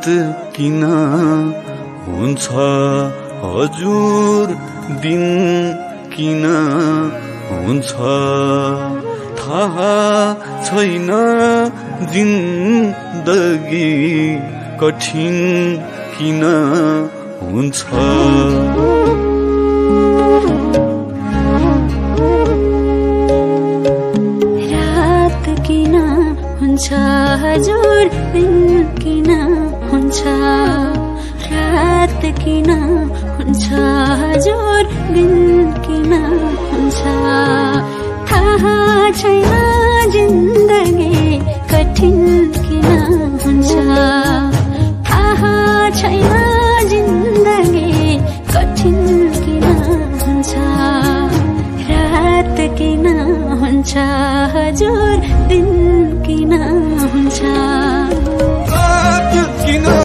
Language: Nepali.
किन हुन्छ हजुर दिन किन हुन्छ थाहा छैन जिन्दगी कठिन किन हुन्छ रात किन हुन्छ हजुर दिन किन हुन्छ रात किन हुन्छ हजुर दिन किन हुन्छ थाहा छैन जिन्दगी कठिन किन हुन्छ थाहा छैन जिन्दगी कठिन किन हुन्छ रात किन हुन्छ हजुर